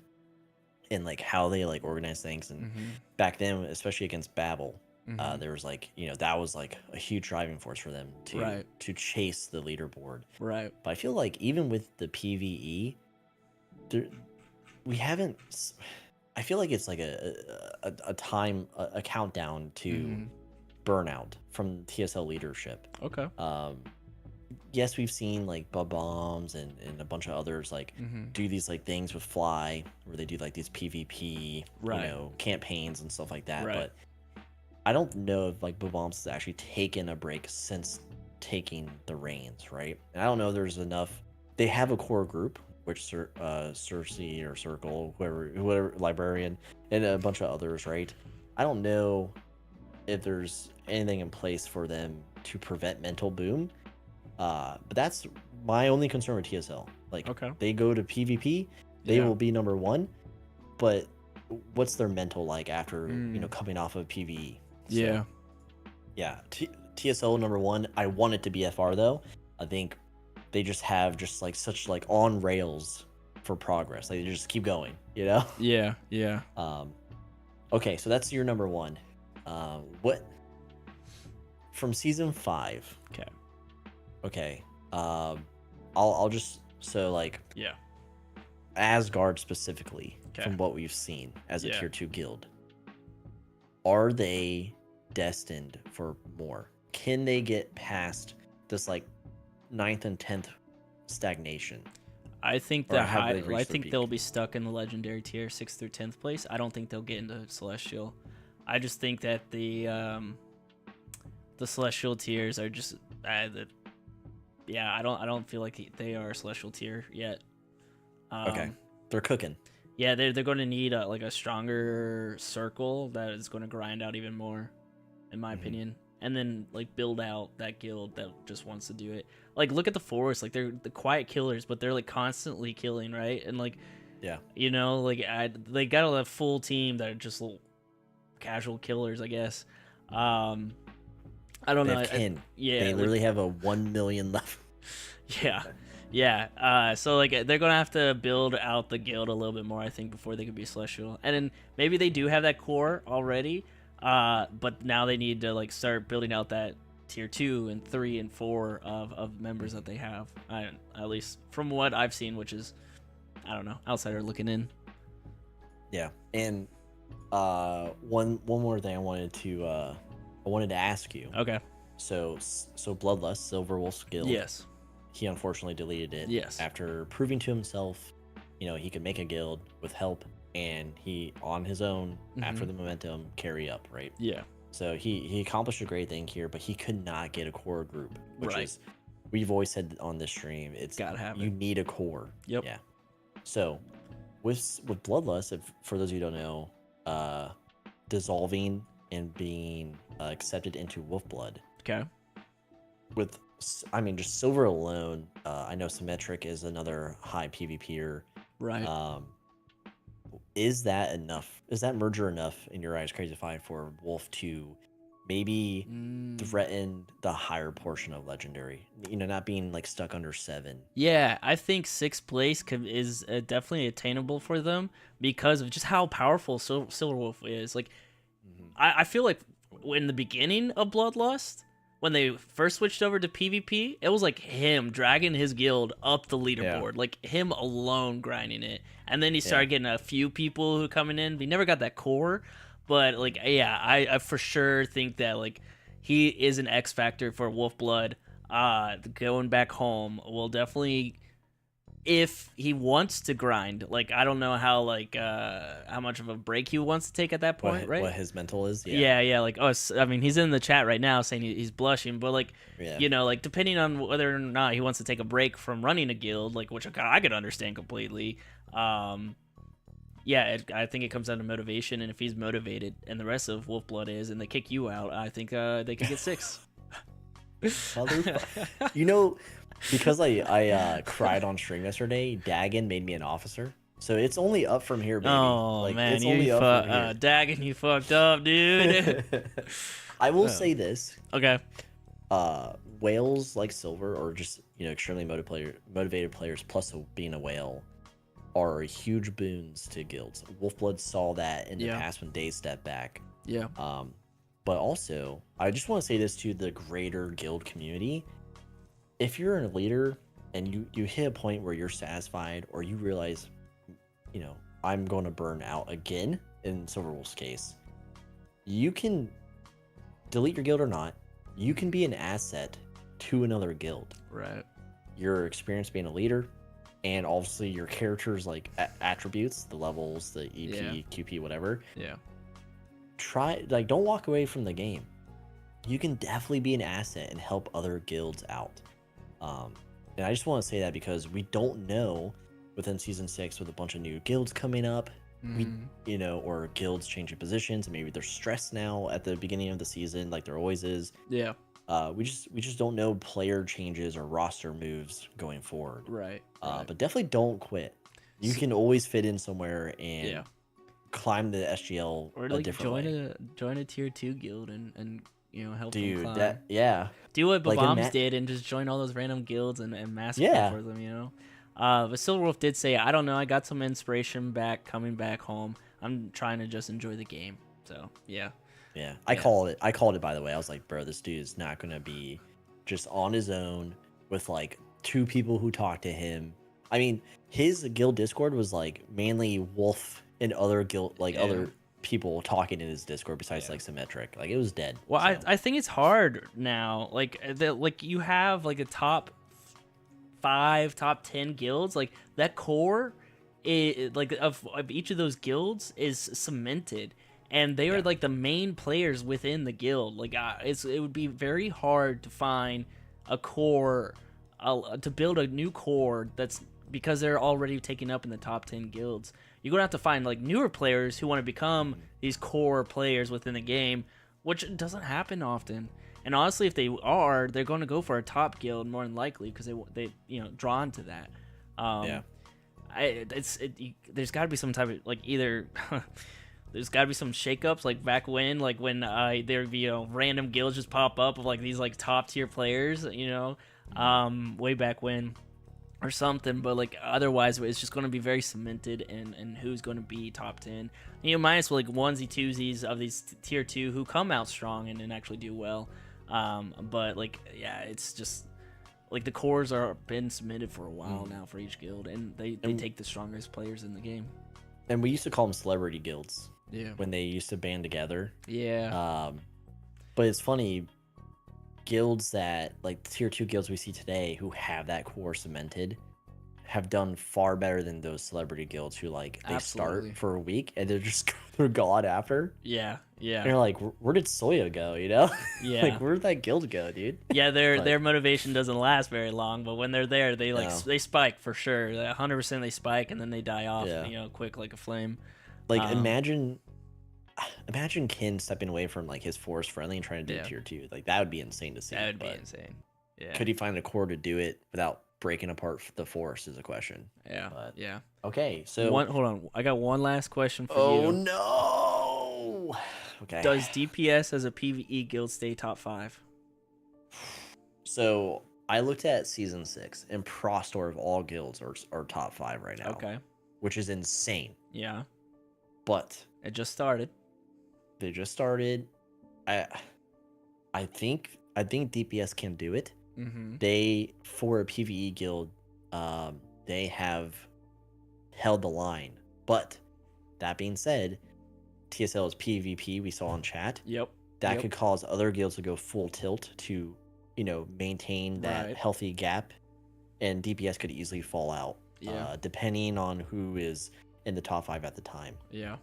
and like how they like organize things. And Mm-hmm. back then, especially against Babel, Mm-hmm. there was like, that was like a huge driving force for them Right. to chase the leaderboard. Right. But I feel like even with the PvE, there, we haven't. I feel like it's like a time a countdown to Mm-hmm. burnout from TSL leadership. Okay. Yes, we've seen like Bub Bombs and a bunch of others like Mm-hmm. do these like things with Fly where they do like these PvP, Right. campaigns and stuff like that. Right. But I don't know if like Bub Bombs has actually taken a break since taking the reins, right? And I don't know if there's enough. They have a core group, which Cersei or Circle, whoever librarian, and a bunch of others, right? I don't know if there's anything in place for them to prevent mental boom. But that's my only concern with TSL. Like, Okay. they go to PvP, they Yeah. will be number one, but what's their mental like after Mm. coming off of PvE? Yeah. Yeah, TSL number one. I want it to be FR though. I think they just have just like such like on rails for progress. Like they just keep going, Yeah. Yeah. Okay, so that's your number one. What from season 5? Okay. Okay. I'll just so like Yeah. Asgard specifically, Okay. from what we've seen as a Yeah. tier 2 guild. Are they destined for more? Can they get past this like 9th and 10th stagnation? I think Or the have high. they reached I their think peak? they'll be stuck in the legendary tier, 6th through 10th place. I don't think they'll get into celestial. I just think that the celestial tiers are just yeah. I don't feel like they are a celestial tier yet. Okay, they're cooking. Yeah, they're going to need like a stronger circle that is going to grind out even more, in my opinion. And then like build out that guild that just wants to do it. Like look at the Forest, like they're the quiet killers, but they're like constantly killing, right? And like Yeah. like they got a full team that are just little casual killers, I guess. I don't They know. have kin. Yeah, They like- literally have a 1 million left. Yeah. So like they're gonna have to build out the guild a little bit more, I think, before they could be celestial. And then maybe they do have that core already, but now they need to like start building out that tier 2 and 3 and 4 of members that they have. At least from what I've seen, which is, I don't know, outsider looking in. Yeah. And one more thing I wanted to ask you. Okay. So Bloodlust, Silverwolf's guild. Yes. He unfortunately deleted it. Yes. After proving to himself, he could make a guild with help, and he on his own after the momentum carry up, right? Yeah. So he accomplished a great thing here, but he could not get a core group, which Right. is, we've always said on this stream, it's Gotta have you it. need a core. Yep. Yeah. So with Bloodlust, if for those of you who don't know, dissolving and being accepted into Wolfblood. Okay. Just Silver alone, I know Symmetric is another high PvPer. Right. Is that enough? Is that merger enough in your eyes, CrazyFi, for Wolf to maybe threaten the higher portion of Legendary? Not being like stuck under 7. Yeah, I think 6th place is definitely attainable for them because of just how powerful Silverwolf is. Like, I feel like in the beginning of Bloodlust, when they first switched over to PvP, it was like him dragging his guild up the leaderboard, like him alone grinding it. And then he started getting a few people who coming in. He never got that core, but like, yeah, I for sure think that like he is an X factor for Wolfblood. Going back home will definitely, if he wants to grind, like I don't know how much of a break he wants to take at that point, right? What his mental is. Yeah. Like, he's in the chat right now saying he's blushing, but like, like depending on whether or not he wants to take a break from running a guild, like which I could understand completely. I think it comes down to motivation, and if he's motivated and the rest of Wolfblood is, and they kick you out, I think they could get 6. Because I cried on stream yesterday, Dagon made me an officer. So it's only up from here, baby. Oh man, it's only up from here. Dagon, you fucked up, dude. I will say this. Okay. whales like Silver, or just extremely motivated players, plus being a whale, are huge boons to guilds. Wolfblood saw that in the past when Day stepped back. Yeah. But also, I just want to say this to the greater guild community: if you're a leader and you hit a point where you're satisfied, or you realize, I'm going to burn out again, in Silverwolf's case, you can delete your guild or not. You can be an asset to another guild. Right. Your experience being a leader, and obviously your character's like attributes, the levels, the EP, QP, whatever. Yeah. Don't walk away from the game. You can definitely be an asset and help other guilds out. And I just want to say that because we don't know within season 6 with a bunch of new guilds coming up, or guilds changing positions, and maybe they're stressed now at the beginning of the season, like there always is. Yeah. We just don't know player changes or roster moves going forward. Right. But definitely don't quit. You can always fit in somewhere and climb the SGL or a different way. Join a tier 2 guild and help them climb. Do what Bombs did and just join all those random guilds and massacre for them, But Silverwolf did say, I don't know, I got some inspiration coming back home. I'm trying to just enjoy the game. So, yeah. Yeah, I called it, by the way. I was like, bro, this dude is not going to be just on his own with like 2 people who talk to him. I mean, his guild Discord was like mainly Wolf and other guild, other people talking in his Discord besides like Symmetric. Like, it was dead. Well, so. I think it's hard now. Like you have like a top 5, top 10 guilds. Like that core, of each of those guilds is cemented. And they are like the main players within the guild. Like it would be very hard to find a core, to build a new core that's because they're already taken up in the top 10 guilds. You're gonna have to find like newer players who want to become these core players within the game, which doesn't happen often. And honestly, if they are, they're going to go for a top guild more than likely because they drawn to that. There's got to be some type of like either. There's got to be some shakeups, like back when there'd be random guilds just pop up of like these like top tier players, way back when, or something. But like otherwise, it's just going to be very cemented and who's going to be top 10. Minus like onesie twosies of these tier 2 who come out strong and actually do well. But like it's just like the cores are been submitted for a while now for each guild, and they take the strongest players in the game. And we used to call them celebrity guilds. Yeah. When they used to band together. Yeah. But it's funny, guilds that like tier 2 guilds we see today who have that core cemented have done far better than those celebrity guilds who like they start for a week and they're gone after. Yeah. And you're like, where did Soya go? Yeah. Like, where did that guild go, dude? Yeah, their motivation doesn't last very long, but when they're there, they they spike for sure. 100% they spike and then they die off, quick like a flame. Like imagine Ken stepping away from like his forest friendly and trying to do tier 2. Like that would be insane to see. That would be insane. Yeah. Could he find a core to do it without breaking apart the forest is a question. Yeah. But, yeah. Okay, so hold on. I got one last question for you. Oh no. Okay. Does DPS as a PvE guild stay top 5? So I looked at season 6 and Prostor of all guilds are top 5 right now. Okay. Which is insane. Yeah. But it just started. They just started. I think DPS can do it. Mm-hmm. They, for a PvE guild, they have held the line. But that being said, TSL is PvP. We saw in chat. Yep. That could cause other guilds to go full tilt to, maintain that healthy gap, and DPS could easily fall out. Yeah. Depending on who is in the top 5 at the time. Yeah.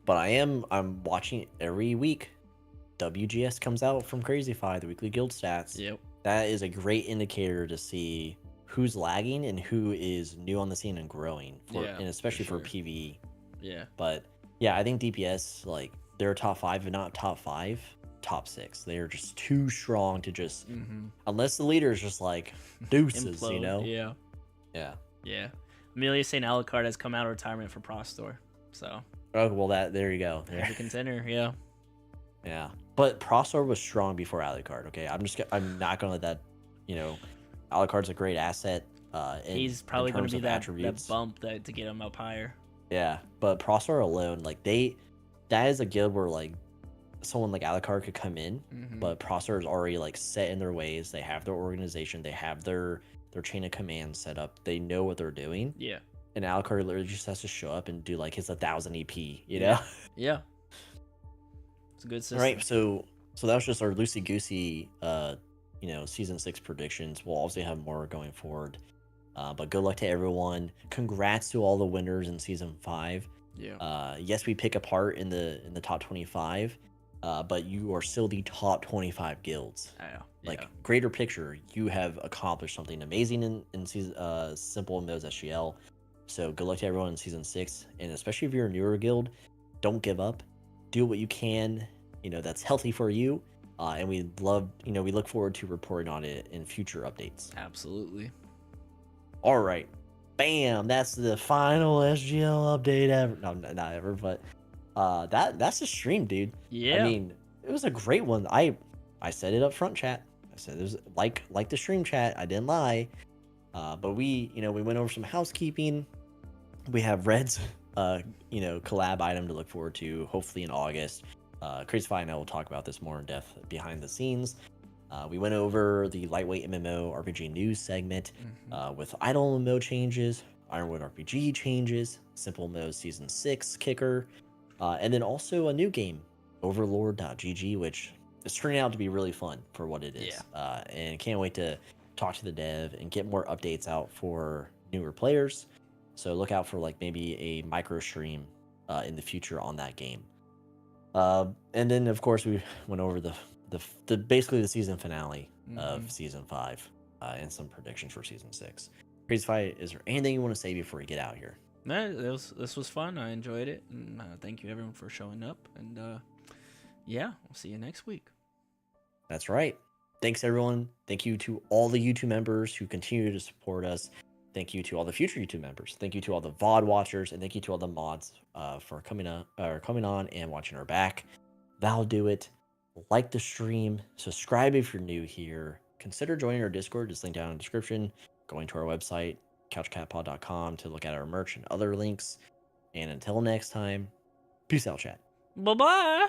But I'm watching every week. WGS comes out from CrazyFi, the weekly guild stats. Yep. That is a great indicator to see who's lagging and who is new on the scene and growing, and especially for PvE. Yeah. But yeah, I think DPS, like, they're top 5, but not top 5, top 6. They are just too strong to just, unless the leader is just like deuces, implode. Yeah. Yeah. Amelia St. Alucard has come out of retirement for Prostor, so. Oh well, there you go. There's a contender, yeah. Yeah, But Prosor was strong before Alucard. Okay, I'm not gonna let that. You know, Alucard's a great asset. He's In probably going to terms be of that attributes. bump to get him up higher. Yeah, but Prosor alone, like that is a guild where like someone like Alucard could come in, but Prosor is already like set in their ways. They have their organization. They have their chain of command set up. They know what they're doing. Yeah. And Alucard literally just has to show up and do like his 1,000 EP. You know. Yeah. Yeah. It's a good system. All right, so that was just our loosey goosey, season 6 predictions. We'll obviously have more going forward, but good luck to everyone. Congrats to all the winners in season 5. Yeah. Yes, we pick apart in the top 25, but you are still the top 25 guilds. Yeah. Like greater picture, you have accomplished something amazing in season SimpleMMO SGL. So good luck to everyone in season 6, and especially if you're a newer guild, don't give up. Do what you can, that's healthy for you, and we look forward to reporting on it in future updates. Absolutely. All right, bam, that's the final SGL update ever. No, not ever, but that's the stream, dude. Yeah. I mean, it was a great one. I said it up front, chat. I said it was like the stream, chat. I didn't lie. But we went over some housekeeping. We have Red's collab item to look forward to, hopefully in August. CrazyFi and I will talk about this more in depth behind the scenes. We went over the lightweight MMORPG news segment with IdleMMO changes, Ironwood RPG changes, SimpleMMO Season 6 kicker, and then also a new game, Overlord.gg, which is turning out to be really fun for what it is. And can't wait to talk to the dev and get more updates out for newer players. So look out for like maybe a micro stream in the future on that game. And then of course we went over the basically the season finale of season 5 and some predictions for season 6. CrazyFi, is there anything you want to say before we get out here? No, this was fun. I enjoyed it, and thank you everyone for showing up. And we'll see you next week. That's right. Thanks everyone. Thank you to all the YouTube members who continue to support us. Thank you to all the future YouTube members. Thank you to all the VOD watchers, and thank you to all the mods for coming on and watching our back. That'll do it. Like the stream, subscribe if you're new here. Consider joining our Discord. Just link down in the description. Going to our website, couchcatpod.com, to look at our merch and other links. And until next time, peace out, chat. Bye bye.